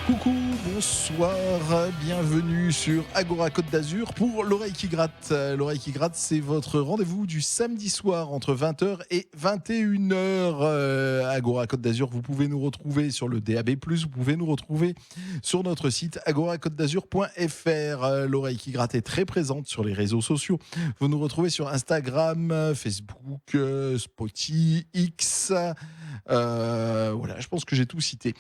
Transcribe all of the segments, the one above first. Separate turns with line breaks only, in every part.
Coucou, bonsoir, bienvenue sur Agora Côte d'Azur pour l'oreille qui gratte. L'oreille qui gratte, c'est votre rendez-vous du samedi soir entre 20h et 21h. Agora Côte d'Azur, vous pouvez nous retrouver sur le DAB+, vous pouvez nous retrouver sur notre site agoracôtedazur.fr. L'oreille qui gratte est très présente sur les réseaux sociaux. Vous nous retrouvez sur Instagram, Facebook, Spotify, X. Voilà, je pense que j'ai tout cité.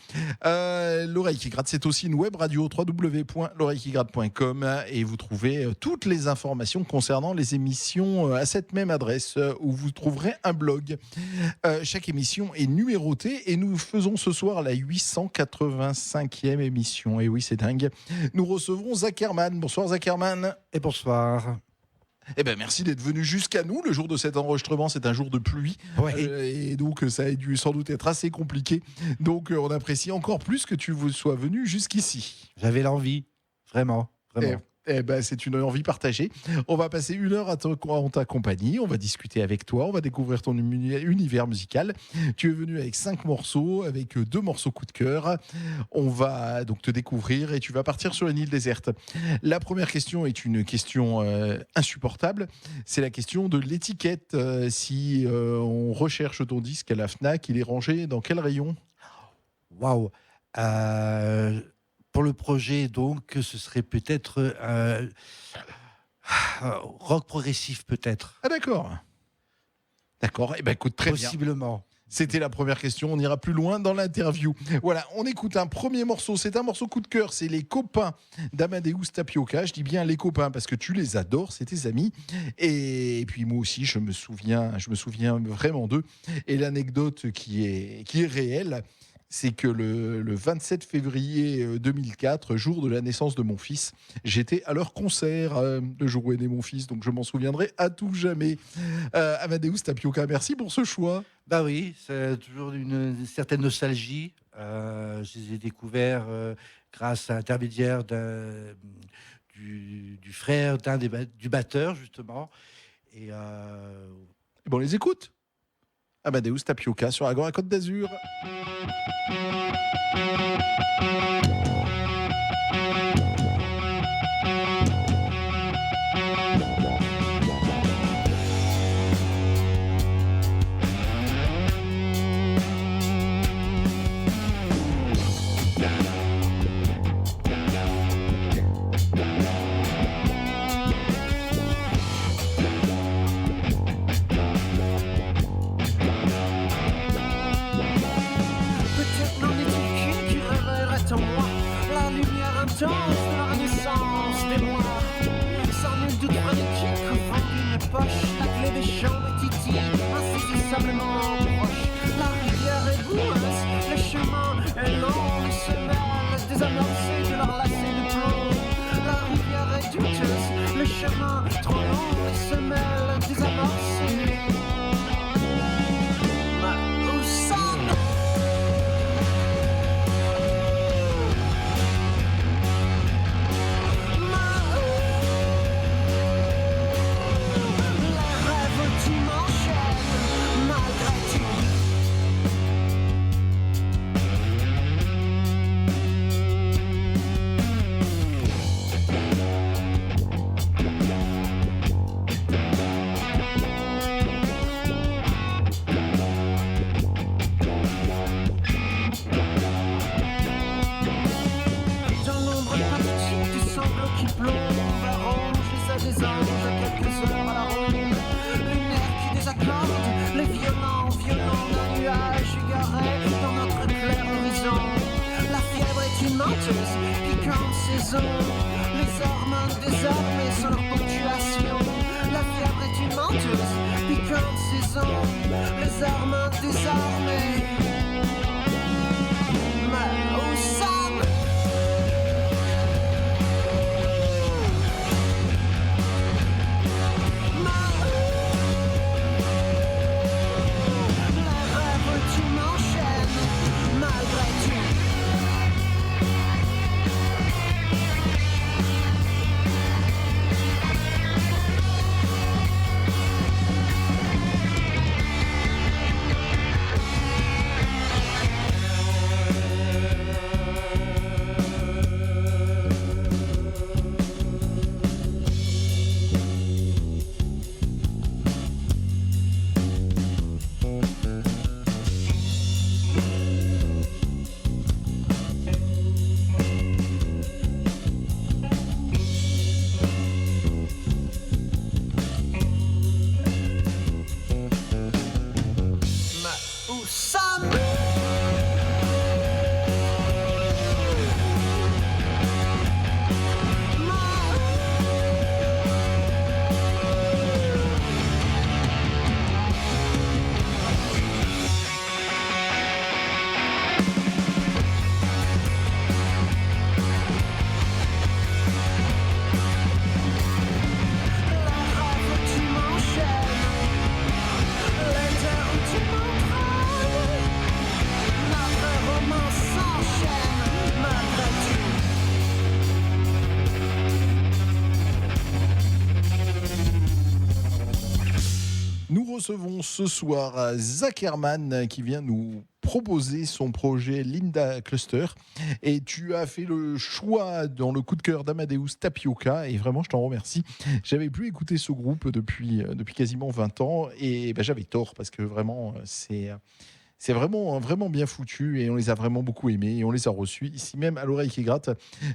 L'oreille qui gratte, c'est aussi une web radio www.l'oreillequigratte.com et vous trouvez toutes les informations concernant les émissions à cette même adresse où vous trouverez un blog. Chaque émission est numérotée et nous faisons ce soir la 885e émission. Et oui, c'est dingue. Nous recevrons Zach Herman. Bonsoir Zach Herman.
Et bonsoir.
Eh ben merci d'être venu jusqu'à nous. Le jour de cet enregistrement, c'est un jour de pluie.
Ouais.
Et donc, ça a dû sans doute être assez compliqué. Donc, on apprécie encore plus que tu sois venu jusqu'ici.
J'avais l'envie, vraiment.
Eh ben, c'est une envie partagée. On va passer une heure en ta compagnie. On va discuter avec toi. On va découvrir ton univers musical. Tu es venu avec 5 morceaux, avec 2 morceaux coup de cœur. On va donc te découvrir et tu vas partir sur une île déserte. La première question est une question insupportable. C'est la question de l'étiquette. Si on recherche ton disque à la Fnac, il est rangé dans quel rayon ?
Waouh. Pour le projet, donc, ce serait peut-être rock progressif, peut-être.
Ah d'accord. D'accord. Eh ben écoute, très bien.
Possiblement.
C'était la première question, on ira plus loin dans l'interview. Voilà, on écoute un premier morceau, c'est un morceau coup de cœur, c'est Les Copains d'Amadeus Tapioca. Je dis bien Les Copains parce que tu les adores, c'est tes amis. Et puis moi aussi, je me souviens vraiment d'eux. Et l'anecdote qui est réelle, c'est que le 27 février 2004, jour de la naissance de mon fils, j'étais à leur concert le jour où est né mon fils, donc je m'en souviendrai à tout jamais. Amadeus Tapioca, merci pour ce choix.
Bah oui, c'est toujours une certaine nostalgie. Je les ai découverts grâce à l'intermédiaire du frère du batteur, justement. Et
bon, on les écoute. Amadeus Tapioca sur Agora Côte d'Azur.
De la renaissance des mois, sans nul doute frénétique, au fond d'une poche, la clé des champs de Titi, insaisissablement proche. La rivière est boueuse, le chemin est long, les semelles désamorcées de leur lacet de plomb. La rivière est douteuse, le chemin trop long, les semelles désamorcées. Où ça? Les armes désarmées sans leur ponctuation. La fièvre est une menteuse, piquante saison. Les armes désarmées. Mais où sommes? Les rêves tu m'enchaînes, malgré tout. Sam.
Nous recevons ce soir Zach Herman qui vient nous proposer son projet Linda Cluster. Et tu as fait le choix dans le coup de cœur d'Amadeus Tapioca. Et vraiment, je t'en remercie. J'avais plus écouté ce groupe depuis quasiment 20 ans. Et j'avais tort parce que vraiment, c'est vraiment bien foutu et on les a vraiment beaucoup aimés et on les a reçus ici même à l'oreille qui gratte.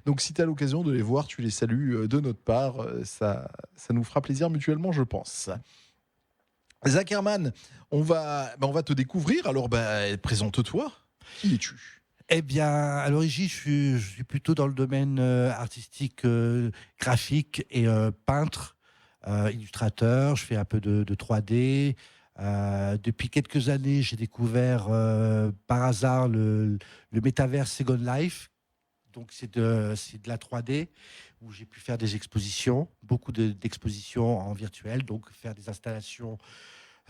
Donc si tu as l'occasion de les voir, tu les salues de notre part. Ça nous fera plaisir mutuellement, je pense. Zach Herman, on va te découvrir. Alors, présente-toi. Qui es-tu ?
Eh bien, à l'origine, je suis plutôt dans le domaine artistique, graphique et peintre, illustrateur. Je fais un peu de 3D. Depuis quelques années, j'ai découvert par hasard le métavers Second Life. Donc, c'est de la 3D où j'ai pu faire des expositions, beaucoup d'expositions en virtuel, donc faire des installations,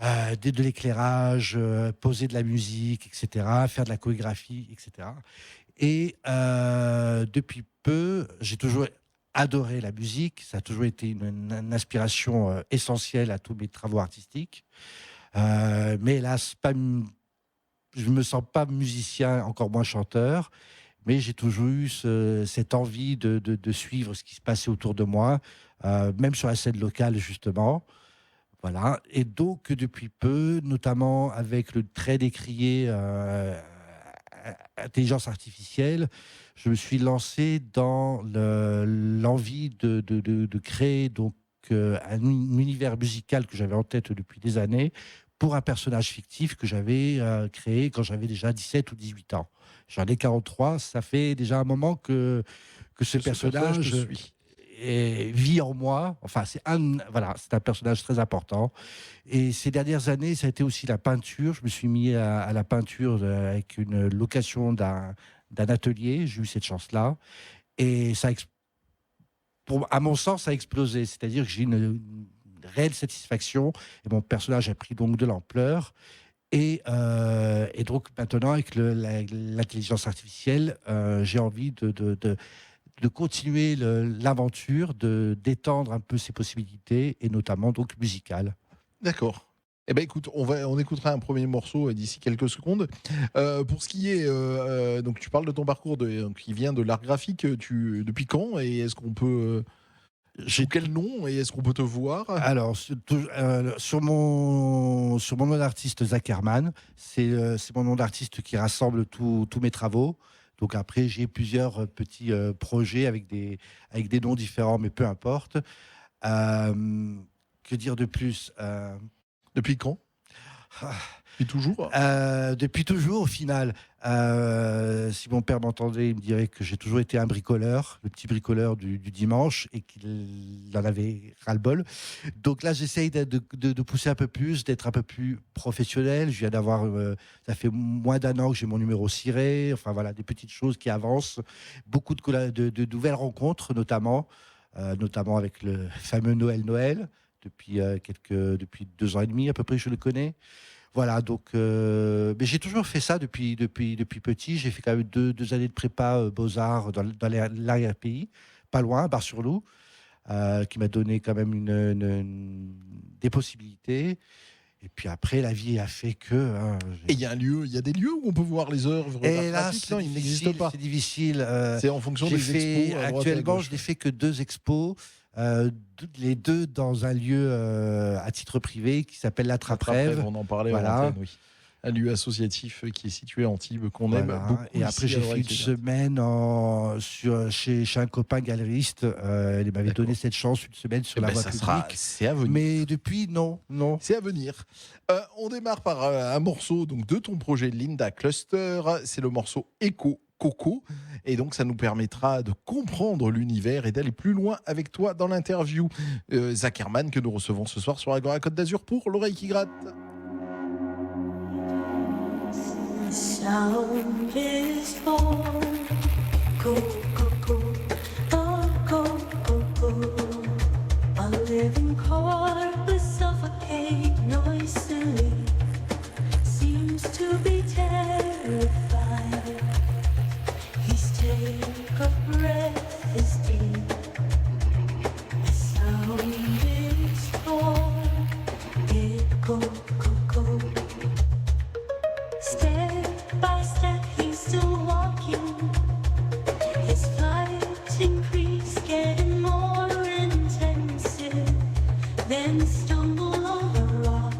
de l'éclairage, poser de la musique, etc., faire de la chorégraphie, etc. Et depuis peu, j'ai toujours adoré la musique. Ça a toujours été une inspiration essentielle à tous mes travaux artistiques. Mais hélas, je ne me sens pas musicien, encore moins chanteur. Mais j'ai toujours eu cette envie de suivre ce qui se passait autour de moi, même sur la scène locale, justement. Voilà. Et donc, depuis peu, notamment avec le très décrié intelligence artificielle, je me suis lancé dans l'envie de créer donc, un univers musical que j'avais en tête depuis des années pour un personnage fictif que j'avais créé quand j'avais déjà 17 ou 18 ans. J'en ai 43, ça fait déjà un moment que ce personnage vit en moi. Enfin, c'est un personnage très important. Et ces dernières années, ça a été aussi la peinture. Je me suis mis à la peinture avec une location d'un atelier. J'ai eu cette chance-là. Et ça, à mon sens, ça a explosé. C'est-à-dire que j'ai une réelle satisfaction. Et mon personnage a pris donc de l'ampleur. Et donc maintenant, avec l'intelligence artificielle, j'ai envie de continuer l'aventure, d'étendre un peu ses possibilités, et notamment donc musicales.
D'accord. Eh ben écoute, on écoutera un premier morceau d'ici quelques secondes. Pour ce qui est, donc tu parles de ton parcours qui vient de l'art graphique. Depuis quand et est-ce qu'on peut sous quel nom et est-ce qu'on peut te voir ?
Alors, sur mon nom d'artiste Zach Herman, c'est mon nom d'artiste qui rassemble tous mes travaux. Donc après, j'ai plusieurs petits projets avec des noms différents, mais peu importe. Que dire de plus ?
Depuis quand ? Depuis toujours ?
Depuis toujours, au final. Si mon père m'entendait, il me dirait que j'ai toujours été un bricoleur, le petit bricoleur du dimanche, et qu'il en avait ras-le-bol. Donc là, j'essaye de pousser un peu plus, d'être un peu plus professionnel. Je viens d'avoir, ça fait moins d'un an que j'ai mon numéro ciré. Enfin voilà, des petites choses qui avancent. Beaucoup de nouvelles rencontres, notamment avec le fameux Noël. Depuis 2 ans et demi à peu près, je le connais. Voilà, donc, mais j'ai toujours fait ça depuis petit. J'ai fait quand même 2 années de prépa Beaux-Arts dans l'arrière-pays, pas loin, à Bar-sur-Loup, qui m'a donné quand même des possibilités. Et puis après, la vie a fait que...
Et il y a des lieux où on peut voir les œuvres graphiques ? Non, il n'existe pas.
C'est difficile.
C'est en fonction des expos.
Actuellement, je n'ai fait que 2 expos. Les 2 dans un lieu à titre privé qui s'appelle La Trappe-Rêve.
On en parlait
voilà.
en antenne, oui. un lieu associatif qui est situé à Antibes, qu'on aime
Voilà.
beaucoup.
Et après, j'ai fait une semaine chez un copain galeriste. Il m'avait donné cette chance, une semaine sur la voie publique.
C'est à venir.
Mais depuis, non.
C'est à venir. On démarre par un morceau donc, de ton projet Linda Cluster. C'est le morceau Echo Coco. Et donc, ça nous permettra de comprendre l'univers et d'aller plus loin avec toi dans l'interview. Zach Herman, que nous recevons ce soir sur Agora Côte d'Azur pour l'oreille qui gratte.
Sound is born. Go, go, go. Oh, go, go, go. A living corpus suffocate noisily. Seems to be terrified. His take of breath is deep. The sound is born. It go, go, go. Step by step, he's still walking. His flight increase, getting more intensive. Then stumble on a rock.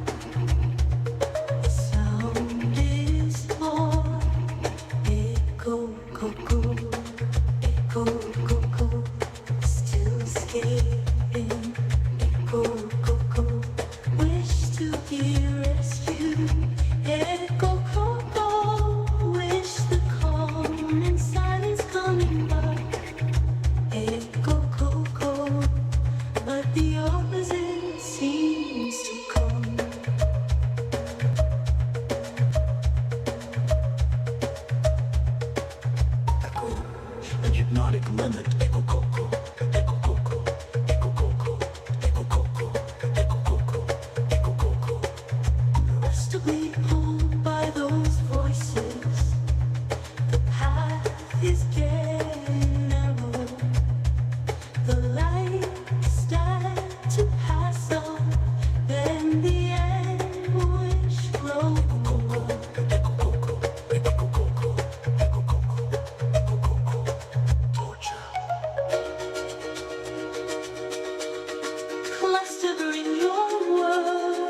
The sound is born. Echo, go, go. Echo, go, go. Still escaping. Echo, go, go. Wish to be rescued. Echo, go, go. Wish the calm and silence coming back. Echo, go, go. But the opposite seems to come. Echo, an hypnotic limit. Echo, go, go. Echo, go, go. Echo, go, go. Echo, go, go. Echo, go, go. Echo, go, go. Irresistibly pulled by those voices, the path is getting narrow. The lights start to pass on, then the anguish grows. Cluster in your world.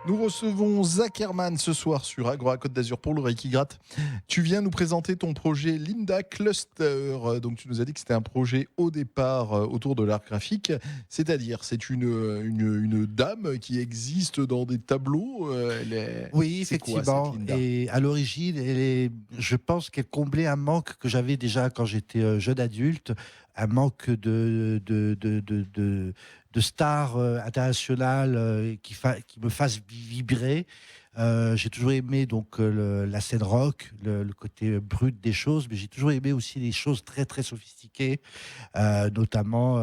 Nous recevons Zach Herman ce soir sur Agora Côte d'Azur pour l'oreille qui gratte. Tu viens nous présenter ton projet Linda Cluster. Donc tu nous as dit que c'était un projet au départ autour de l'art graphique, c'est-à-dire c'est une dame qui existe dans des tableaux.
Oui, effectivement. Et à l'origine, je pense qu'elle comblait un manque que j'avais déjà quand j'étais jeune adulte, un manque de stars internationales qui me fassent vibrer. J'ai toujours aimé donc la scène rock, le côté brut des choses, mais j'ai toujours aimé aussi les choses très très sophistiquées, notamment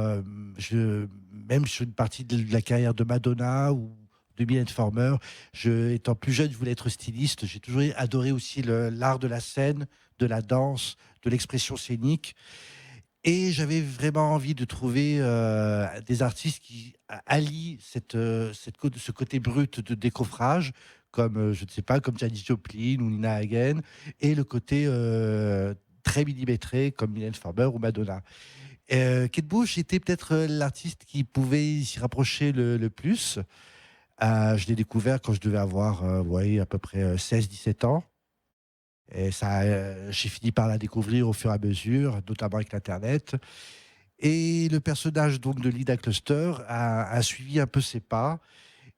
même sur une partie de la carrière de Madonna ou de Mylène Farmer. Étant plus jeune, je voulais être styliste. J'ai toujours adoré aussi l'art de la scène, de la danse, de l'expression scénique. Et j'avais vraiment envie de trouver des artistes qui allient ce côté brut de décoffrage, comme, je ne sais pas, comme Janis Joplin ou Nina Hagen, et le côté très millimétré, comme Mylène Farmer ou Madonna. Kate Bush était peut-être l'artiste qui pouvait s'y rapprocher le plus. Je l'ai découvert quand je devais avoir à peu près 16-17 ans. Et ça, j'ai fini par la découvrir au fur et à mesure, notamment avec l'Internet. Et le personnage donc de Linda Cluster a suivi un peu ses pas,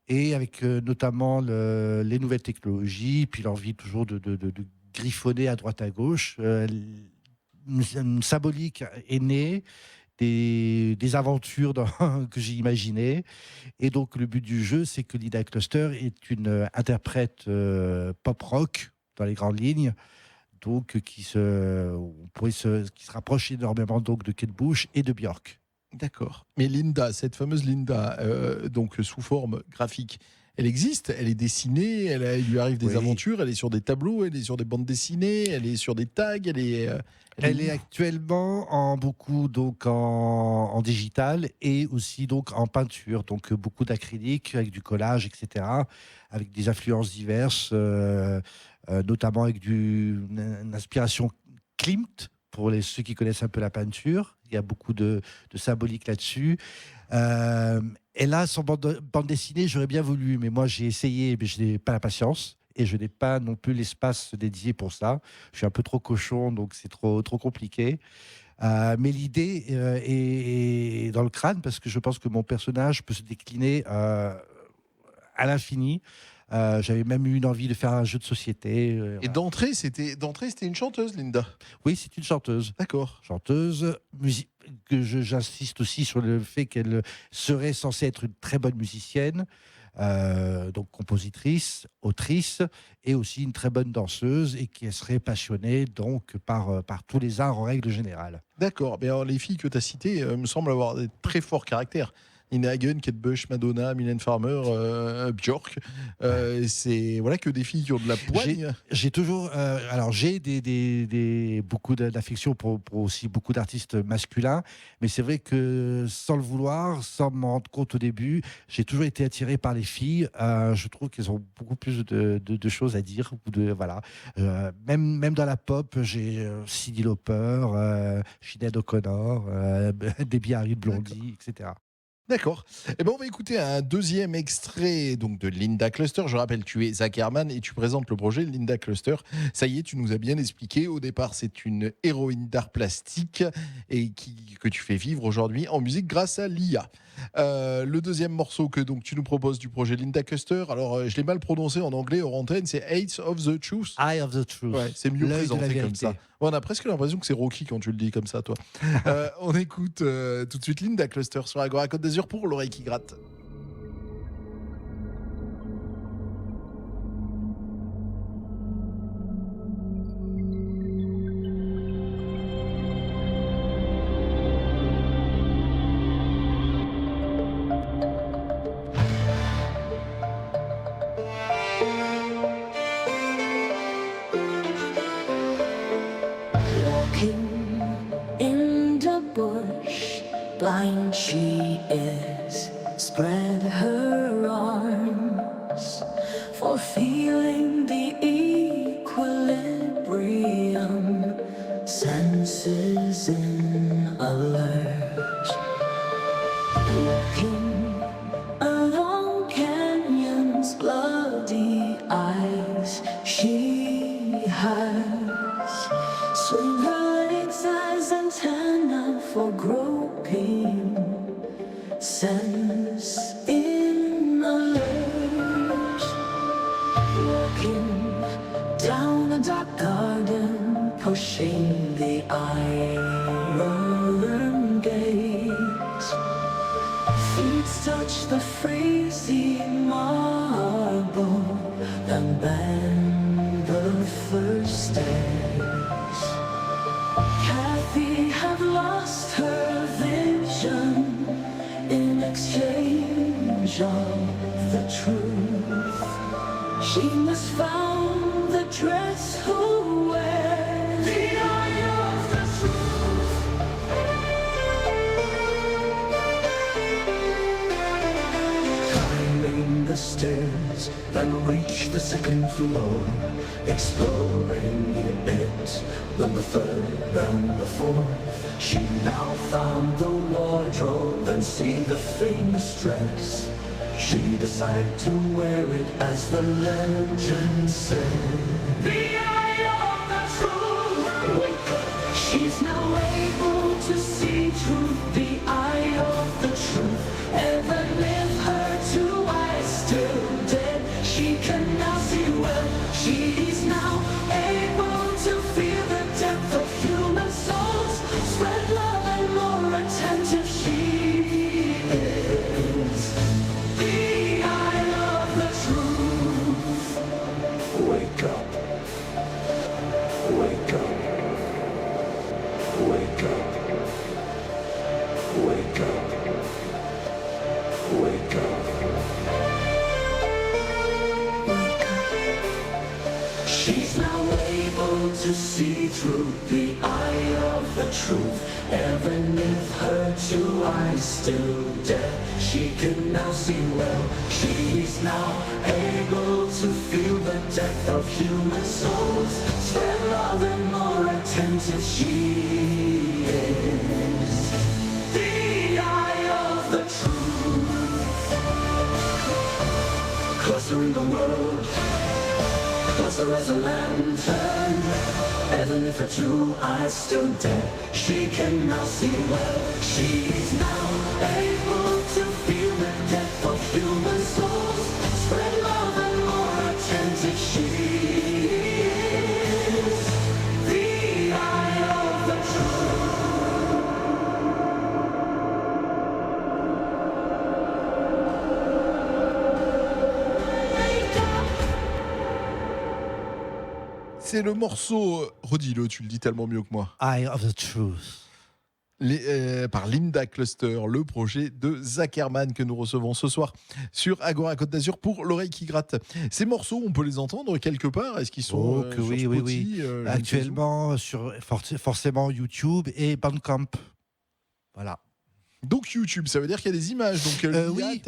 et avec notamment les nouvelles technologies, puis l'envie toujours de griffonner à droite à gauche, une symbolique est née, des aventures que j'ai imaginées. Et donc le but du jeu, c'est que Linda Cluster est une interprète pop-rock dans les grandes lignes, donc qui se rapproche énormément donc de Kate Bush et de Björk.
D'accord. Mais Linda, cette fameuse Linda, donc sous forme graphique, elle existe, elle est dessinée, il lui arrive des
Oui.
aventures, elle est sur des tableaux, elle est sur des bandes dessinées, elle est sur des tags, elle
Elle est actuellement donc en digital, et aussi donc en peinture, donc beaucoup d'acrylique avec du collage, etc., avec des influences diverses, notamment avec une inspiration Klimt pour ceux qui connaissent un peu la peinture. Il y a beaucoup de symbolique là-dessus. Et là, son bande dessinée, j'aurais bien voulu, mais moi j'ai essayé, mais je n'ai pas la patience. Et je n'ai pas non plus l'espace dédié pour ça. Je suis un peu trop cochon, donc c'est trop compliqué. Mais l'idée est dans le crâne, parce que je pense que mon personnage peut se décliner à l'infini. J'avais même eu une envie de faire un jeu de société.
Et
Voilà.
d'entrée, c'était une chanteuse, Linda.
Oui, c'est une chanteuse.
D'accord.
Chanteuse, j'insiste aussi sur le fait qu'elle serait censée être une très bonne musicienne. Donc compositrice, autrice, et aussi une très bonne danseuse, et qui serait passionnée donc par tous les arts en règle générale.
D'accord. Mais alors, les filles que tu as citées me semblent avoir des très forts caractères. Nina Hagen, Kate Bush, Madonna, Mylène Farmer, Björk. C'est voilà que des filles qui ont de la poigne.
J'ai toujours, alors j'ai beaucoup d'affection pour aussi beaucoup d'artistes masculins, mais c'est vrai que sans le vouloir, sans m'en rendre compte au début, j'ai toujours été attiré par les filles. Je trouve qu'elles ont beaucoup plus de choses à dire. Voilà. Même dans la pop, j'ai Cyndi Lauper, Sinéad O'Connor, Debbie Harry Blondie, etc.
D'accord. Eh ben, on va écouter un deuxième extrait donc de Linda Cluster. Je rappelle, tu es Zach Herman et tu présentes le projet Linda Cluster. Ça y est, tu nous as bien expliqué. Au départ, c'est une héroïne d'art plastique et que tu fais vivre aujourd'hui en musique grâce à l'IA. Le deuxième morceau que donc tu nous proposes du projet Linda Cluster, alors je l'ai mal prononcé en anglais hors antenne, c'est Eight of the Truth.
Eye of the Truth.
Ouais, c'est mieux
L'œil de la
présenté comme
vérité.
ça. Ouais, on a presque l'impression que c'est Rocky quand tu le dis comme ça, toi. On écoute tout de suite Linda Cluster sur Agora Côte d'Azur pour l'oreille qui gratte.
Walking in the bush, blind she is. Spread her arms for feeling the equilibrium. Senses in alert. Walking along canyons, bloody eyes she has. Swing her legs as antenna for groping. Sense in alert. Walking down a dark garden, pushing the iron gate. Feet touch the freezing marble, then bend the first days. Kathy had lost her vision in exchange of the truth. She must found the dress who wears the eye of the truth. Climbing the stairs, then reach the second floor. Exploring it, then the third, then the fourth. She now found the wardrobe and see the famous dress. She decided to wear it as the legend said. The eye of the truth. Wake up. She's now able to see truth. The eye of the truth. Heaven in her two eyes still dead. She can now see well. She's now able to feel the depth of human souls. Spread love and more attentive she is. The eye of the truth. Wake up. Wake up. Wake up. Wake up. Wake up. Wake up. She's now able to see through the eye of the truth. Even if her two eyes still dead, she can now see well. She's now able to feel the depth of human souls. Spread love and more attentive she is. The eye of the truth. Closer in the world, closer as a lantern. Even if her two eyes still dead, she can now see well. She's now able to feel the depth of human souls. Spread love and more attentive she is. The eye of the
C'est le morceau, redis-le, tu le dis tellement mieux que moi.
Eye of the Truth.
Par Linda Cluster, le projet de Zach Herman que nous recevons ce soir sur Agora Côte d'Azur pour l'oreille qui gratte. Ces morceaux, on peut les entendre quelque part? Est-ce qu'ils sont
Que
sur
oui,
Spotify,
oui.
je ne sais
Actuellement, sur forcément YouTube et Bandcamp. Voilà.
où. Donc YouTube, ça veut dire qu'il y a des images. Donc
Oui.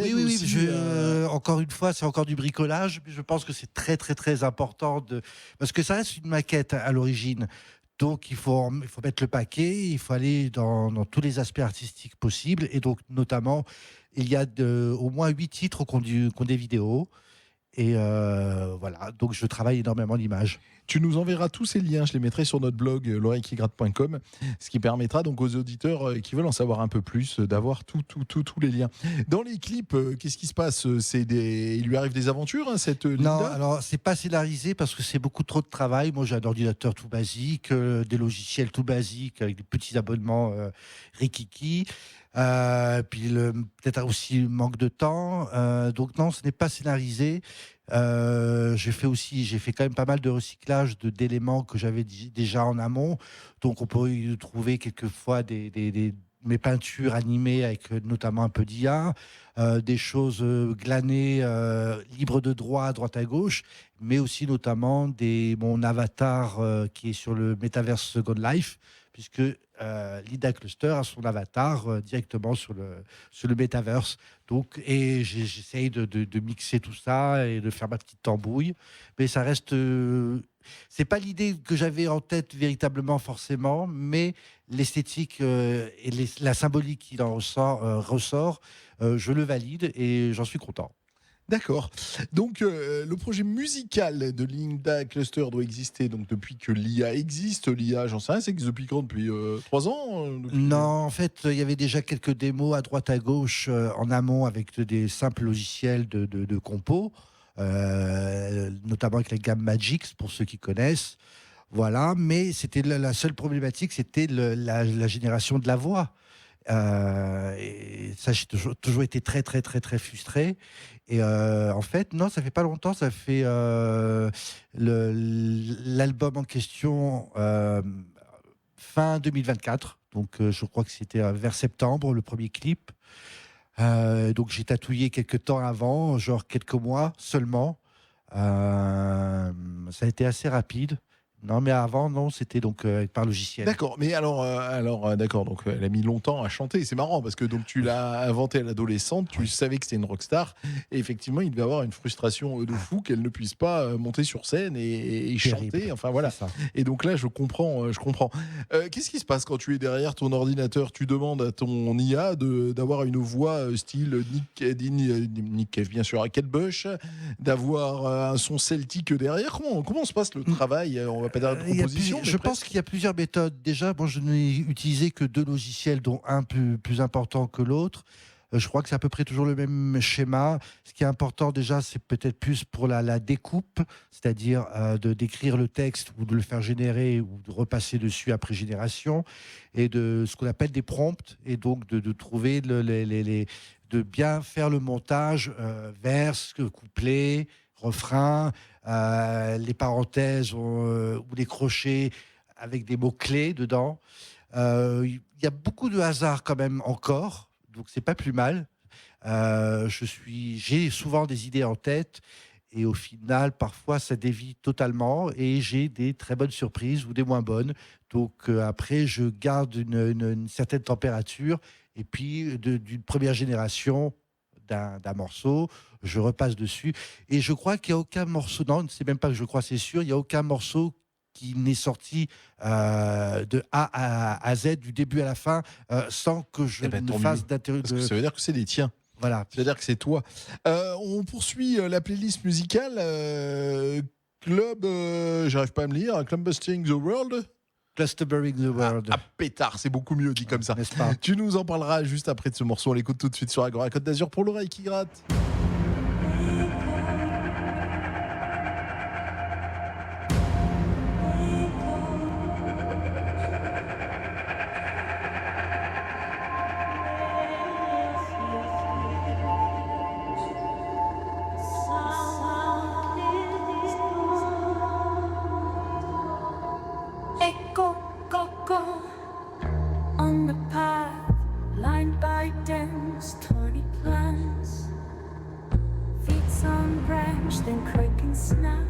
Encore une fois, c'est encore du bricolage, mais je pense que c'est très très très important parce que ça reste une maquette à l'origine. Donc il faut mettre le paquet, il faut aller dans tous les aspects artistiques possibles, et donc notamment il y a au moins 8 titres qui ont des vidéos, et voilà. Donc je travaille énormément l'image.
Tu nous enverras tous ces liens, je les mettrai sur notre blog l'oreillequigratte.com, ce qui permettra donc aux auditeurs qui veulent en savoir un peu plus d'avoir tous les liens. Dans les clips, qu'est-ce qui se passe? Il lui arrive des aventures, hein, cette Linda?
Non, alors c'est pas scénarisé parce que c'est beaucoup trop de travail. Moi j'ai un ordinateur tout basique, des logiciels tout basiques avec des petits abonnements rikiki. Puis peut-être aussi manque de temps. Donc non, ce n'est pas scénarisé. J'ai fait quand même pas mal de recyclage d'éléments que j'avais déjà en amont. Donc on peut y trouver quelquefois mes peintures animées avec notamment un peu d'IA, des choses glanées, libres de droit à droite à gauche, mais aussi notamment mon avatar qui est sur le Metaverse Second Life, puisque Linda Cluster a son avatar directement sur le Metaverse. Donc, et j'essaye de mixer tout ça et de faire ma petite tambouille. Mais ça reste... c'est pas l'idée que j'avais en tête véritablement, forcément, mais l'esthétique et la symbolique qui en ressort, je le valide et j'en suis content.
D'accord. Donc, le projet musical de Linda Cluster doit exister donc, depuis que l'IA existe. L'IA, j'en sais rien, ça existe depuis quand? Depuis 3 ans
Non, en fait, il y avait déjà quelques démos à droite à gauche en amont avec des simples logiciels de compos, notamment avec la gamme Magix, pour ceux qui connaissent. Voilà, mais c'était la seule problématique, c'était la génération de la voix. Et ça, j'ai toujours été très, très, très, très frustré. Et en fait, non, ça fait pas longtemps. Ça fait l'album en question fin 2024. Donc, je crois que c'était vers septembre, le premier clip. Donc, j'ai tatouillé quelques temps avant, genre quelques mois seulement. Ça a été assez rapide. Non, mais avant, non, c'était donc par logiciel.
D'accord, mais d'accord, donc elle a mis longtemps à chanter. C'est marrant parce que donc tu l'as inventée à l'adolescente, tu savais que c'était une rockstar, et effectivement, il devait avoir une frustration de fou qu'elle ne puisse pas monter sur scène et chanter. Enfin voilà.
C'est ça.
Et donc là, je comprends. Qu'est-ce qui se passe quand tu es derrière ton ordinateur? Tu demandes à ton IA d'avoir une voix style Nick Cave, bien sûr, à Kate Bush, d'avoir un son celtique derrière. Comment se passe le travail? On va pas dire de
Il y a
composition, mais
je pense qu'il y a plusieurs méthodes. Déjà, bon, je n'ai utilisé que 2 logiciels, dont un plus important que l'autre. Je crois que c'est à peu près toujours le même schéma. Ce qui est important déjà, c'est peut-être plus pour la découpe, c'est-à-dire de d'écrire le texte ou de le faire générer ou de repasser dessus après génération, et de ce qu'on appelle des prompts, et donc de trouver de bien faire le montage, verse, couplet, refrain, les parenthèses ou les crochets avec des mots-clés dedans. Il y a beaucoup de hasard quand même encore, donc c'est pas plus mal. J'ai souvent des idées en tête, et au final, parfois, ça dévie totalement, et j'ai des très bonnes surprises ou des moins bonnes. Donc après, je garde une certaine température, et puis d'une première génération d'un morceau, je repasse dessus, et je crois qu'il n'y a aucun morceau, non, c'est même pas que je crois, c'est sûr, il n'y a aucun morceau qui n'est sorti de A à Z, du début à la fin, sans que je ne fasse d'intérêt.
Parce que ça veut dire que c'est les tiens.
Voilà.
C'est-à-dire que c'est toi. On poursuit la playlist musicale. Club, j'arrive pas à me lire. Club Busting the World.
Clustering the World.
Ah, pétard, c'est beaucoup mieux dit comme ça.
N'est-ce pas?
Tu nous en parleras juste après de ce morceau. On l'écoute tout de suite sur Agora Côte d'Azur pour l'oreille qui gratte.
Echo, coco, on the path, lined by dense, thorny plants. Feet unbranched, then creak and snap.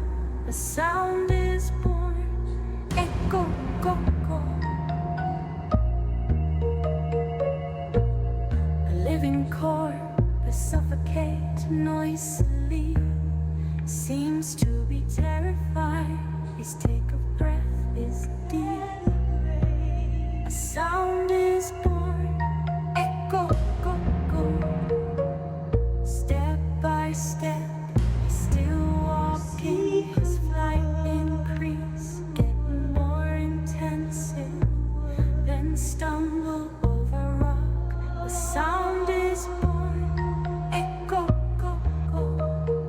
A sound is born. Echo, coco, a living corpse suffocate noisily. Seems to be terrified. His take of breath is deep. A sound is born. Echo, go, go. Step by step, he's still walking. His flight increase, getting more intensive. Then stumble over rock. The sound is born. Echo, go, go.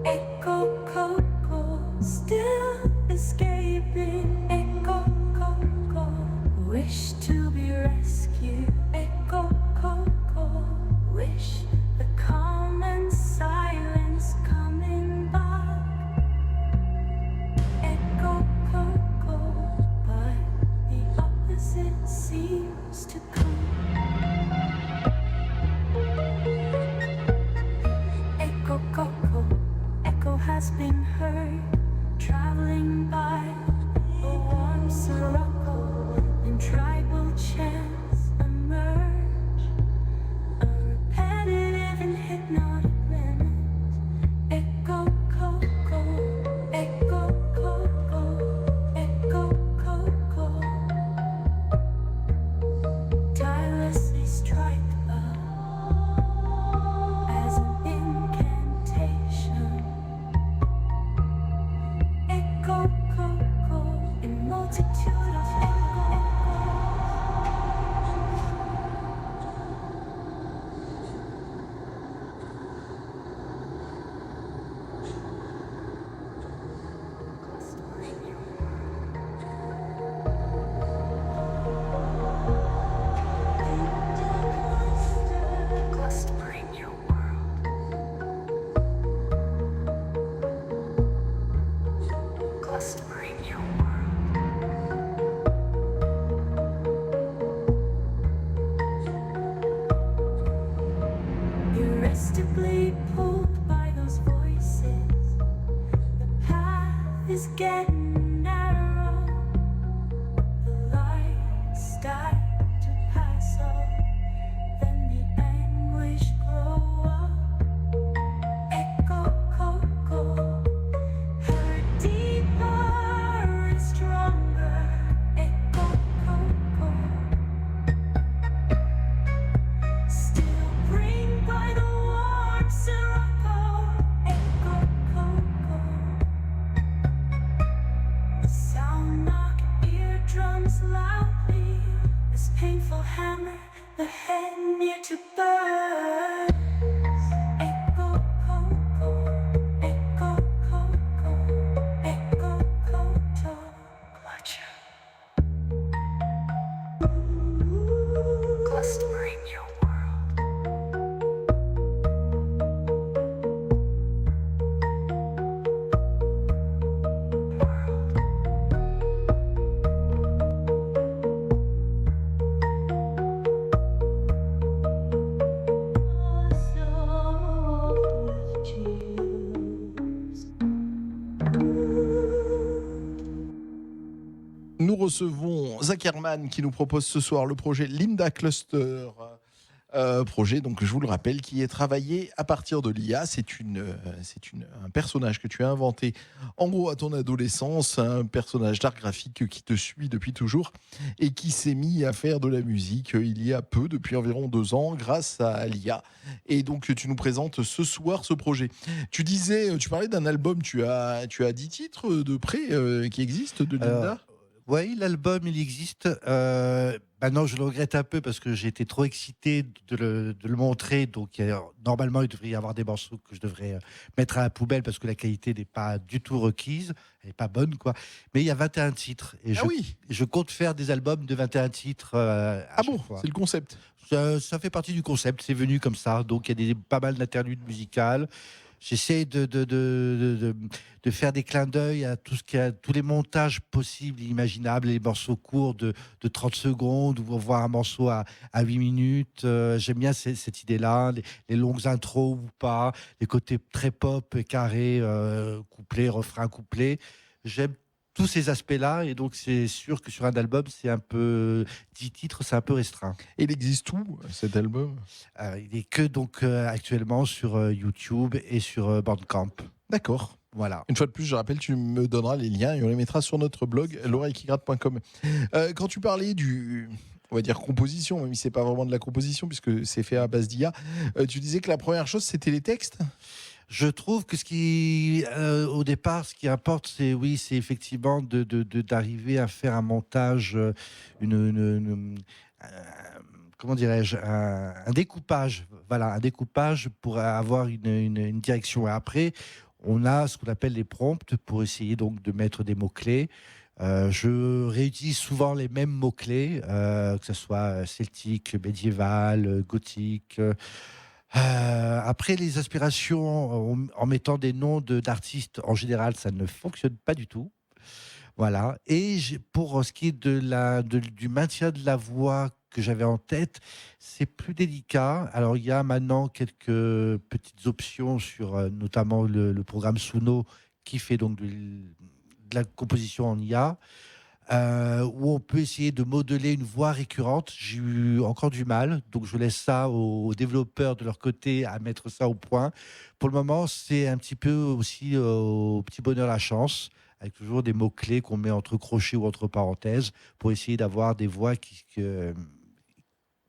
Echo, go, go. Still escaping. Echo, go, go. Wish to be rescued. Echo, go, go. Wish the calm and silence coming back. Echo, go, go. But the opposite seems to come. Echo, go, go. Echo has been heard. Traveling by a warm Sirocco, and tribal chants emerge. A repetitive and hypnotic limit. Echo, go, go. Echo, go, go. Echo, go, go. Tirelessly strike as an incantation. Echo, go, go, a multitude of echoes. Clustering your world. Clustering your world. Irresistibly pulled by those voices. The path is getting narrow. near to birds. Echo, coco, echo, coco, echo, coco. Watch out. Clustering your world.
Nous recevons Zach Herman qui nous propose ce soir le projet Linda Cluster. Projet, donc je vous le rappelle, qui est travaillé à partir de l'IA. C'est un personnage que tu as inventé en gros à ton adolescence, un personnage d'art graphique qui te suit depuis toujours et qui s'est mis à faire de la musique il y a peu, depuis environ 2 ans, grâce à l'IA. Et donc tu nous présentes ce soir ce projet. Tu parlais d'un album, tu as 10 titres de près qui existent de Linda.
Oui, l'album, il existe. Maintenant, je le regrette un peu parce que j'ai été trop excité de le montrer. Donc, normalement, il devrait y avoir des morceaux que je devrais mettre à la poubelle parce que la qualité n'est pas du tout requise. Elle n'est pas bonne, quoi. Mais il y a 21 titres. Et je compte faire des albums de 21 titres à chaque fois.
C'est le concept.
Ça fait partie du concept. C'est venu comme ça. Donc, il y a pas mal d'interludes musicales. J'essaie de faire des clins d'œil à tous les montages possibles et imaginables, les morceaux courts de 30 secondes, ou voir un morceau à 8 minutes. J'aime bien cette idée-là, les longues intros ou pas, les côtés très pop et carrés, couplet, refrain, couplet. J'aime tous ces aspects-là, et donc c'est sûr que sur un album, c'est un peu 10 titres, c'est un peu restreint.
Et il existe où cet album ?
Il est que donc actuellement sur YouTube et sur Bandcamp.
D'accord.
Voilà.
Une fois de plus, je rappelle, tu me donneras les liens et on les mettra sur notre blog l'oreillequigratte.com. Quand tu parlais on va dire composition, même si c'est pas vraiment de la composition puisque c'est fait à base d'IA, tu disais que la première chose c'était les textes.
Je trouve que au départ, ce qui importe, c'est effectivement d'arriver à faire un montage, comment dirais-je, un découpage. Voilà, un découpage pour avoir une direction. Et après, on a ce qu'on appelle les prompts pour essayer donc de mettre des mots-clés. Je réutilise souvent les mêmes mots-clés, que ce soit celtique, médiéval, gothique. Après, les aspirations en mettant des noms d'artistes, en général, ça ne fonctionne pas du tout. Voilà. Et pour ce qui est du maintien de la voix que j'avais en tête, c'est plus délicat. Alors, il y a maintenant quelques petites options sur notamment le programme Suno qui fait donc de la composition en IA. Où on peut essayer de modeler une voix récurrente. J'ai eu encore du mal, donc je laisse ça aux développeurs de leur côté à mettre ça au point. Pour le moment, c'est un petit peu aussi au petit bonheur la chance, avec toujours des mots-clés qu'on met entre crochets ou entre parenthèses pour essayer d'avoir des voix une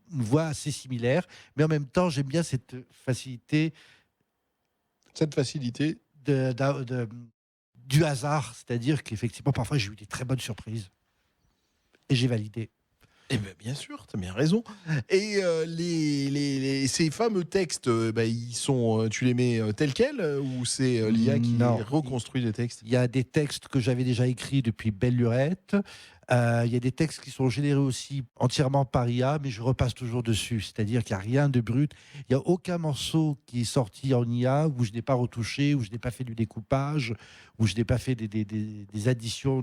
voix assez similaire. Mais en même temps, j'aime bien cette facilité. Du hasard, c'est-à-dire qu'effectivement, parfois, j'ai eu des très bonnes surprises et j'ai validé.
Eh bien, bien sûr, tu as bien raison. Et ces fameux textes, tu les mets tels quels ou c'est l'IA qui reconstruit les textes ?
Il y a des textes que j'avais déjà écrits depuis belle lurette. Il y a des textes qui sont générés aussi entièrement par IA, mais je repasse toujours dessus. C'est-à-dire qu'il n'y a rien de brut. Il n'y a aucun morceau qui est sorti en IA où je n'ai pas retouché, où je n'ai pas fait du découpage, où je n'ai pas fait des additions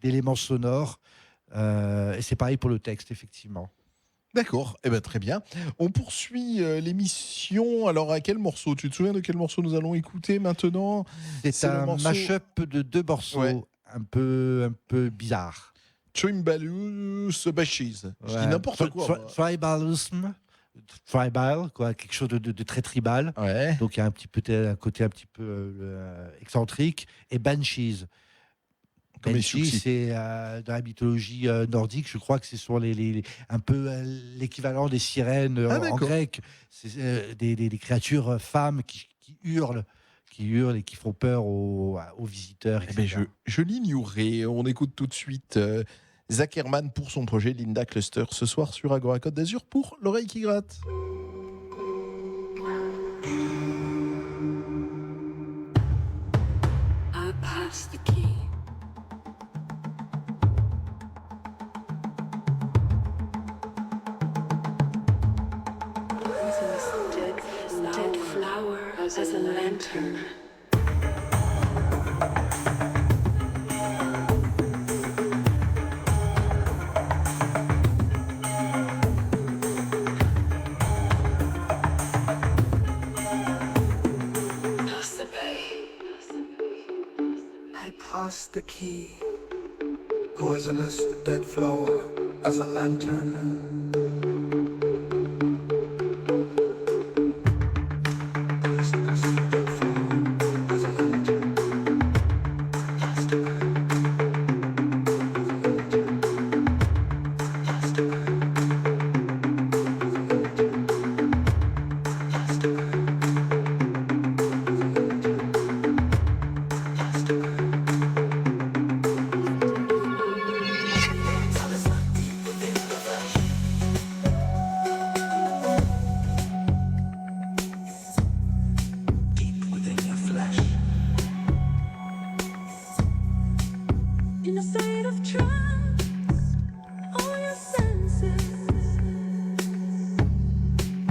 d'éléments sonores. Et c'est pareil pour le texte, effectivement.
D'accord, très bien. On poursuit l'émission. Alors, à quel morceau ? Tu te souviens de quel morceau nous allons écouter maintenant ?
C'est un mash-up de 2 morceaux. Ouais. Un peu bizarre.
Trimbalus Bashies. Je dis n'importe quoi.
Tribal, quoi, quelque chose de très tribal.
Ouais.
Donc il y a un côté un petit peu excentrique. Et Banshees. Banshees, c'est dans la mythologie nordique, je crois que ce sont un peu l'équivalent des sirènes en grec. C'est des créatures femmes qui hurlent et qui font peur aux visiteurs.
Je l'ignorais. On écoute tout de suite Zuckerman pour son projet Linda Cluster ce soir sur Agora Côte d'Azur pour l'oreille qui gratte.
I passed the key. Dead flower as a lantern. I passed the key. Poisonous dead flower as a lantern. In a state of trance, all your senses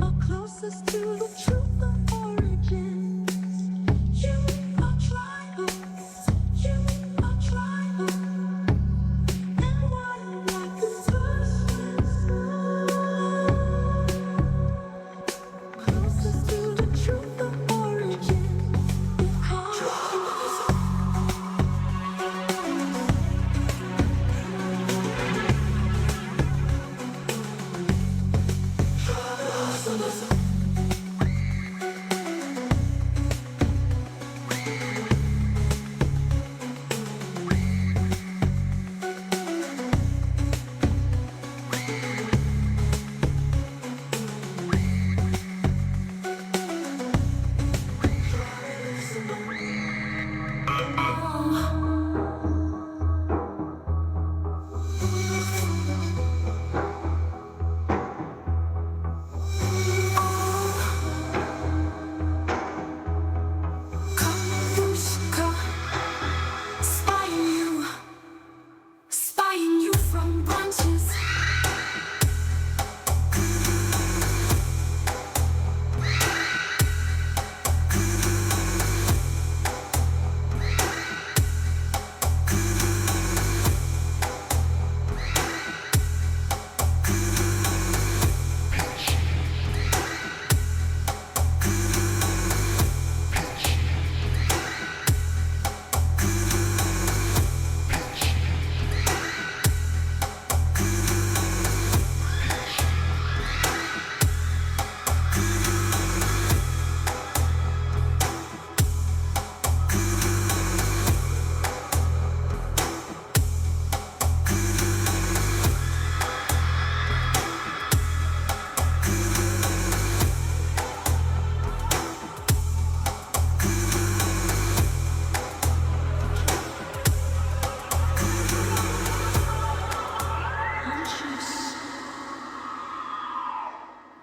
are closest to the truth of origins. You are triumph, you are triumph, and what like a person closest to the truth of origins. Spying you from branches.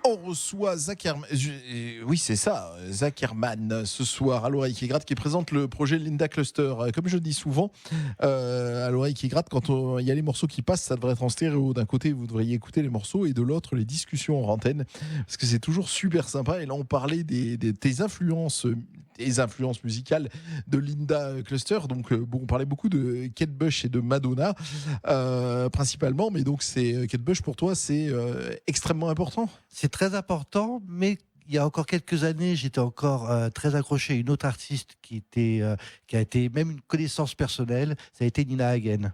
On reçoit Zuckerman, oui c'est ça, Zuckerman ce soir à l'oreille qui gratte, qui présente le projet Linda Cluster. Comme je dis souvent, à l'oreille qui gratte, quand il y a les morceaux qui passent, ça devrait être en stéréo. D'un côté, vous devriez écouter les morceaux et de l'autre, les discussions en antenne, parce que c'est toujours super sympa. Et là, on parlait des influences musicales de Linda Cluster. Donc, bon, on parlait beaucoup de Kate Bush et de Madonna, principalement. Mais donc, Kate Bush, pour toi, c'est extrêmement important.
C'est très important, mais il y a encore quelques années, j'étais encore très accroché à une autre artiste qui a été même une connaissance personnelle, ça a été Nina Hagen.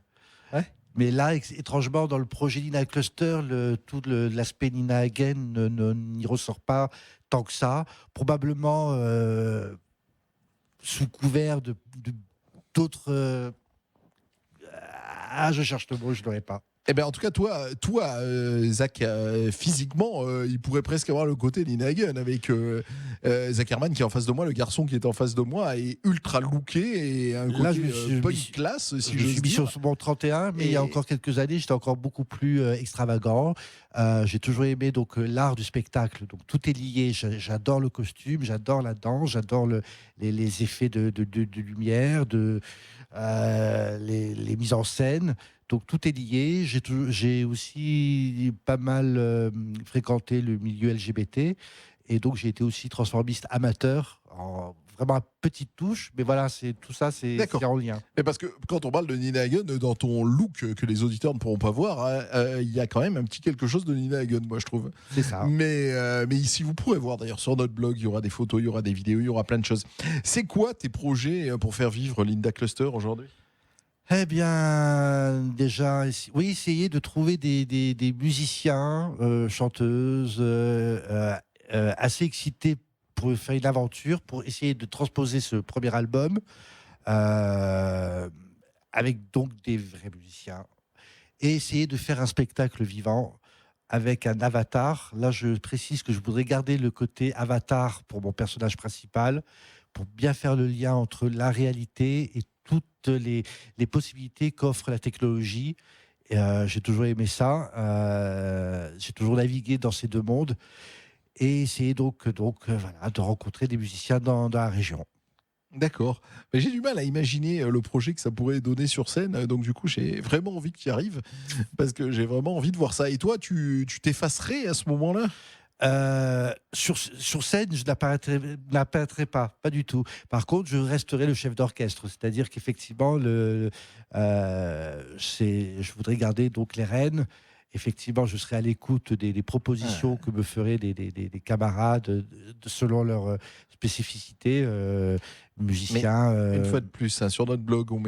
Ouais.
Mais là, étrangement, dans le projet Linda Cluster, tout l'aspect Nina Hagen n'y ressort pas tant que ça. Probablement sous couvert d'autres... je cherche le mot, je ne l'aurais pas.
Eh ben, en tout cas, toi, Zach, physiquement, il pourrait presque avoir le côté Nina Hagen avec Zach Herman qui est en face de moi, le garçon qui est en face de moi est ultra looké et un côté
Là,
punk classe, si
je
j'ose
suis mis
dire.
sur mon 31, mais il y a encore quelques années, j'étais encore beaucoup plus extravagant. J'ai toujours aimé donc l'art du spectacle. Donc tout est lié. J'adore le costume, j'adore la danse, j'adore les effets de lumière, les mises en scène. Donc tout est lié. J'ai aussi pas mal fréquenté le milieu LGBT et donc j'ai été aussi transformiste amateur en vraiment à petite touche. Mais voilà, tout ça, c'est en lien.
Mais parce que quand on parle de Nina Hagen, dans ton look que les auditeurs ne pourront pas voir, il y a quand même un petit quelque chose de Nina Hagen, moi je trouve.
C'est ça.
Mais ici, vous pourrez voir d'ailleurs sur notre blog, il y aura des photos, il y aura des vidéos, il y aura plein de choses. C'est quoi tes projets pour faire vivre Linda Cluster aujourd'hui ?
Eh bien, déjà, oui, essayer de trouver des musiciens, chanteuses assez excités pour faire une aventure, pour essayer de transposer ce premier album avec donc des vrais musiciens et essayer de faire un spectacle vivant avec un avatar. Là, je précise que je voudrais garder le côté avatar pour mon personnage principal, pour bien faire le lien entre la réalité et toutes les possibilités qu'offre la technologie. J'ai toujours aimé ça. J'ai toujours navigué dans ces deux mondes et essayer donc voilà, de rencontrer des musiciens dans la région.
D'accord. Mais j'ai du mal à imaginer le projet que ça pourrait donner sur scène. Donc du coup, j'ai vraiment envie que tu y arrives parce que j'ai vraiment envie de voir ça. Et toi, tu t'effacerais à ce moment-là ?
Sur scène, je n'apparaîtrai pas du tout. Par contre, je resterai le chef d'orchestre, c'est-à-dire qu'effectivement, je voudrais garder donc les rênes. Effectivement, je serai à l'écoute des propositions que me feraient des camarades selon leur spécificité, musiciens.
Une fois de plus, sur notre blog, on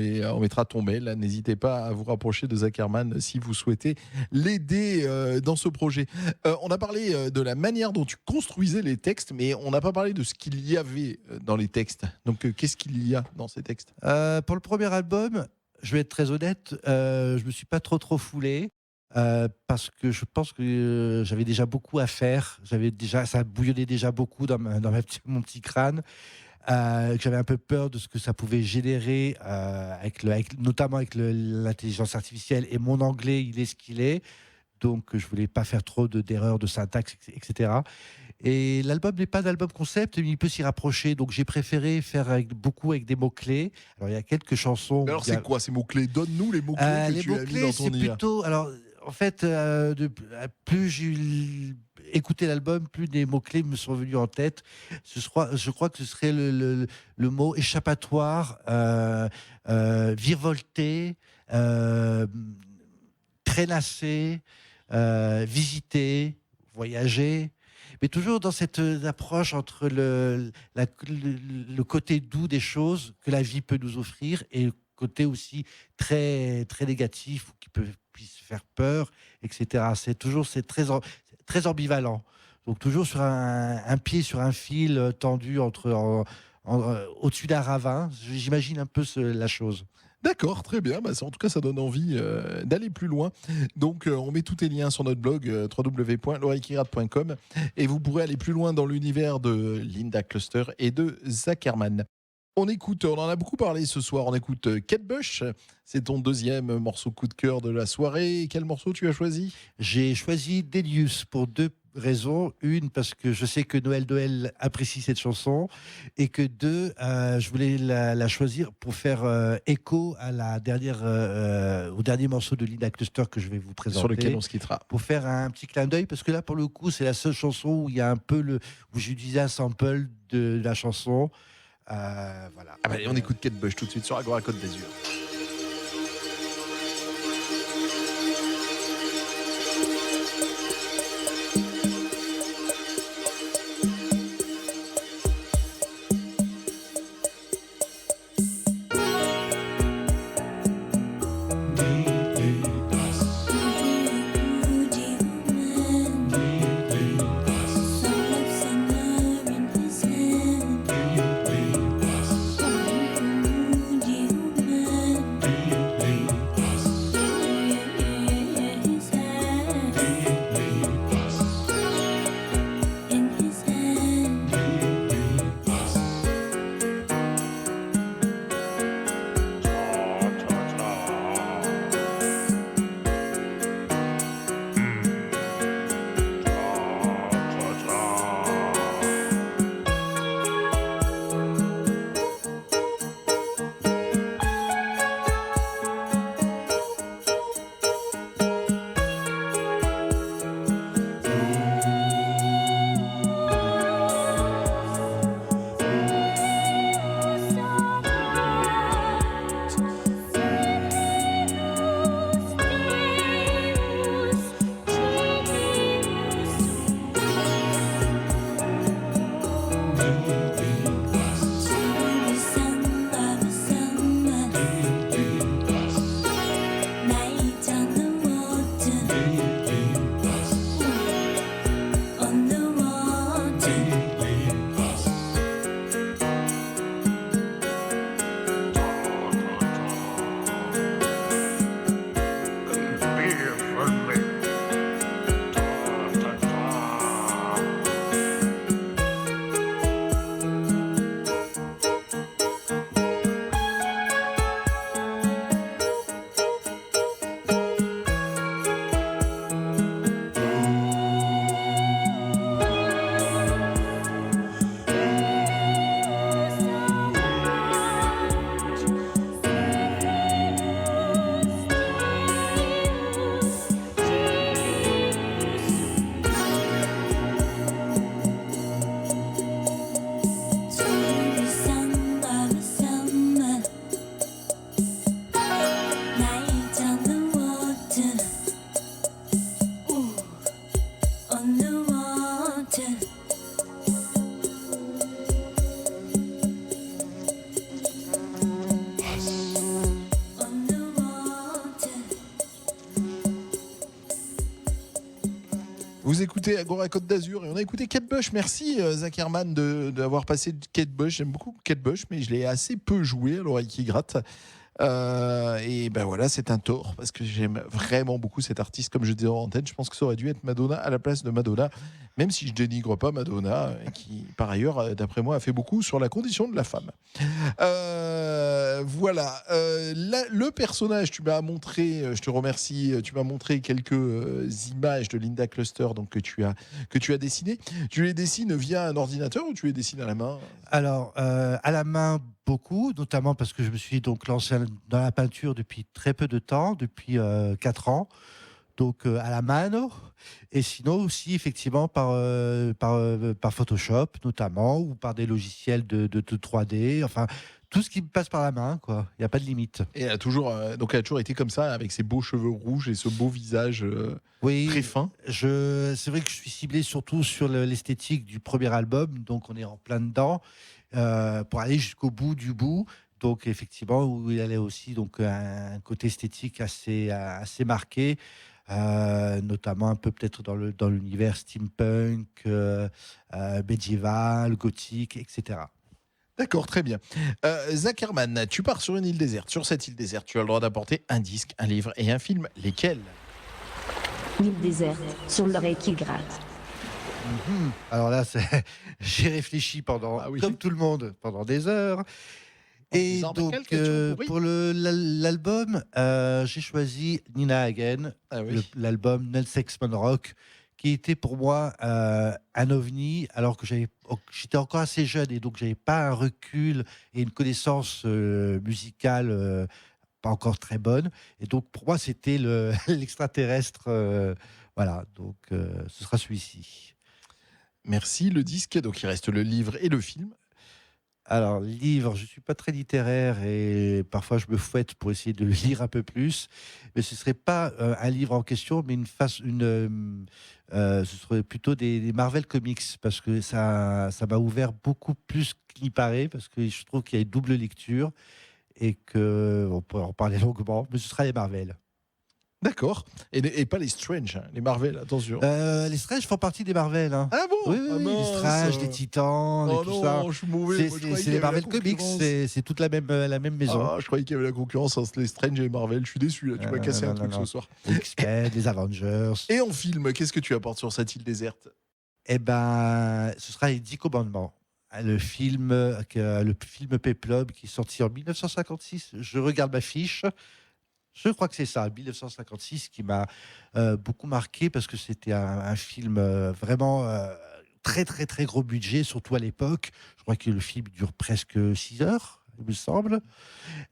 mettra ton mail. N'hésitez pas à vous rapprocher de Zach Herman si vous souhaitez l'aider dans ce projet. On a parlé de la manière dont tu construisais les textes, mais on n'a pas parlé de ce qu'il y avait dans les textes. Donc, qu'est-ce qu'il y a dans ces textes ?
Pour le premier album, je vais être très honnête, je me suis pas trop foulé. Parce que je pense que j'avais déjà beaucoup à faire. Ça bouillonnait déjà beaucoup dans mon petit crâne. Que j'avais un peu peur de ce que ça pouvait générer, notamment avec l'intelligence artificielle. Et mon anglais, il est ce qu'il est. Donc, je voulais pas faire trop d'erreurs de syntaxe, etc. Et l'album n'est pas d'album concept, mais il peut s'y rapprocher. Donc, j'ai préféré faire beaucoup avec des mots-clés. Alors, il y a quelques chansons.
Mais alors, c'est quoi ces mots-clés ? Donne-nous les mots-clés que tu as mis dans ton IA.
Plutôt... Alors, en fait, plus j'ai écouté l'album, plus des mots-clés me sont venus en tête. Je crois que ce serait le mot échappatoire, virevolter, traînasser, visiter, voyager. Mais toujours dans cette approche entre le côté doux des choses que la vie peut nous offrir et le côté aussi très, très négatif qui puisse faire peur, etc. C'est très ambivalent. Donc toujours sur un pied sur un fil tendu au-dessus d'un ravin. J'imagine un peu la chose.
D'accord, très bien. En tout cas, ça donne envie d'aller plus loin. Donc, on met tous tes liens sur notre blog www.loreillekiratte.com et vous pourrez aller plus loin dans l'univers de Linda Cluster et de Zach Herman. On en a beaucoup parlé ce soir, on écoute Kate Bush, c'est ton deuxième morceau coup de cœur de la soirée. Quel morceau tu as choisi ?
J'ai choisi Delius pour deux raisons. Une, parce que je sais que Noël apprécie cette chanson, et que deux, je voulais la choisir pour faire écho à au dernier morceau de Linda Cluster que je vais vous présenter.
Sur lequel on se quittera.
Pour faire un petit clin d'œil, parce que là, pour le coup, c'est la seule chanson où il y a un peu où j'utilisais un sample de la chanson. Voilà.
On écoute Kate Bush tout de suite sur Agora Côte d'Azur.
Some
Night on the water, on the water. Sweet summer, summer. Night on the water, on the water. On the water.
Vous écoutez Agora Côte d'Azur et on a écouté Kate Bush. Merci Zach Herman d'avoir passé Kate Bush. J'aime beaucoup Kate Bush, mais je l'ai assez peu joué à l'oreille qui gratte. Et ben voilà, c'est un tort parce que j'aime vraiment beaucoup cet artiste. Comme je disais en antenne, je pense que ça aurait dû être Madonna à la place de Madonna, même si je dénigre pas Madonna, qui par ailleurs, d'après moi, a fait beaucoup sur la condition de la femme. Voilà, le personnage, tu m'as montré, je te remercie, tu m'as montré quelques images de Linda Cluster, donc que tu as dessiné. Tu les dessines via un ordinateur ou tu les dessines à la main?
Alors, à la main, beaucoup, notamment parce que je me suis donc lancé dans la peinture depuis très peu de temps, depuis 4 ans. Donc à la mano, et sinon aussi effectivement par Photoshop notamment, ou par des logiciels de 3D, enfin tout ce qui me passe par la main, quoi. Il n'y a pas de limite.
Et elle a toujours été comme ça, avec ses beaux cheveux rouges et ce beau visage
Oui,
très fin.
c'est vrai que je suis ciblé surtout sur l'esthétique du premier album, donc on est en plein dedans, pour aller jusqu'au bout du bout. Donc effectivement, où il y a aussi donc un côté esthétique assez marqué. Notamment un peu peut-être dans l'univers steampunk, médiéval, gothique, etc.
D'accord, très bien. Zach Herman, tu pars sur une île déserte. Sur cette île déserte, tu as le droit d'apporter un disque, un livre et un film. Lesquels?
L'île déserte, sur l'oreille qui gratte.
Alors là, j'ai réfléchi comme tout le monde, pendant des heures. Et donc, pour l'album, j'ai choisi Nina Hagen, l'album No Sex Man Rock, qui était pour moi un ovni, alors que j'étais encore assez jeune et donc j'avais pas un recul et une connaissance musicale pas encore très bonne. Et donc pour moi, c'était l'extraterrestre. Voilà, donc ce sera celui-ci.
Merci. Le disque, donc il reste le livre et le film.
Alors, livre, je ne suis pas très littéraire et parfois je me fouette pour essayer de le lire un peu plus. Mais ce ne serait pas un livre en question, mais ce serait plutôt des Marvel Comics, parce que ça m'a ouvert beaucoup plus qu'il n'y paraît, parce que je trouve qu'il y a une double lecture et qu'on pourrait en parler longuement, mais ce sera les Marvel.
D'accord. Et pas les Strange, hein, les Marvel, attention.
Les Strange font partie des Marvel. Hein.
Ah bon?
Oui, les Strange, les Titans, et tout ça.
Je suis mauvais.
C'est les Marvel Comics, c'est toute la même maison.
Ah, je croyais qu'il y avait la concurrence entre les Strange et les Marvel. Je suis déçu, là. Tu m'as cassé un truc ce soir.
Les X-Men, les Avengers.
Et en film, qu'est-ce que tu apportes sur cette île déserte?
Eh ben, ce sera les 10 commandements. Le film Péplum, qui est sorti en 1956. Je regarde ma fiche. Je crois que c'est ça, 1956, qui m'a beaucoup marqué, parce que c'était un film vraiment très, très, très gros budget, surtout à l'époque. Je crois que le film dure presque 6 heures, il me semble.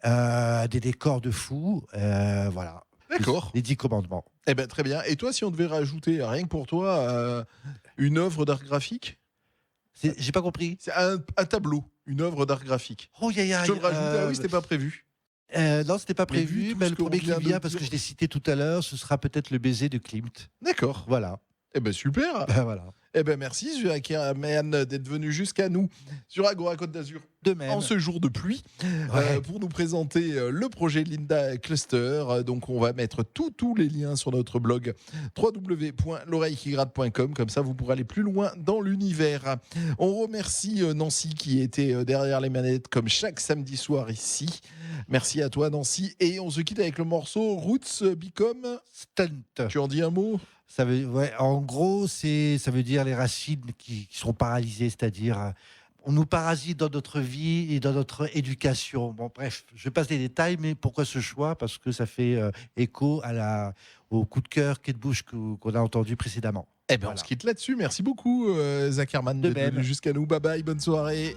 Des décors de fou, voilà.
D'accord.
Les 10 commandements.
Eh ben, très bien. Et toi, si on devait rajouter, rien que pour toi, une œuvre d'art graphique?
J'ai pas compris.
C'est un tableau, une œuvre d'art graphique.
Oh,
Je te le rajoute. Ah oui, c'était pas prévu.
Non, c'était pas prévu, mais le premier qui vient, parce que je l'ai cité tout à l'heure, ce sera peut-être Le baiser de Klimt.
D'accord.
Voilà.
Eh ben super.
Voilà.
Eh ben merci Zuckerman d'être venu jusqu'à nous sur Agora Côte d'Azur
De même.
en ce jour de pluie
Ouais.
pour nous présenter le projet Linda Cluster. Donc on va mettre tous les liens sur notre blog www.l'oreillequigratte.com, comme ça vous pourrez aller plus loin dans l'univers. On remercie Nancy qui était derrière les manettes comme chaque samedi soir ici. Merci à toi Nancy et on se quitte avec le morceau Roots Become.
Stunt.
Tu en dis un mot?
Ça veut, ouais, en gros, ça veut dire les racines qui sont paralysées, c'est-à-dire on nous parasite dans notre vie et dans notre éducation. Bon, bref, je passe les détails, mais pourquoi ce choix? Parce que ça fait écho au coup de cœur, quai de bouche qu'on a entendu précédemment.
Eh ben
Voilà.
on se quitte là-dessus. Merci beaucoup Zuckerman
De
d'être venu
même.
jusqu'à nous. Bye bye, bonne soirée.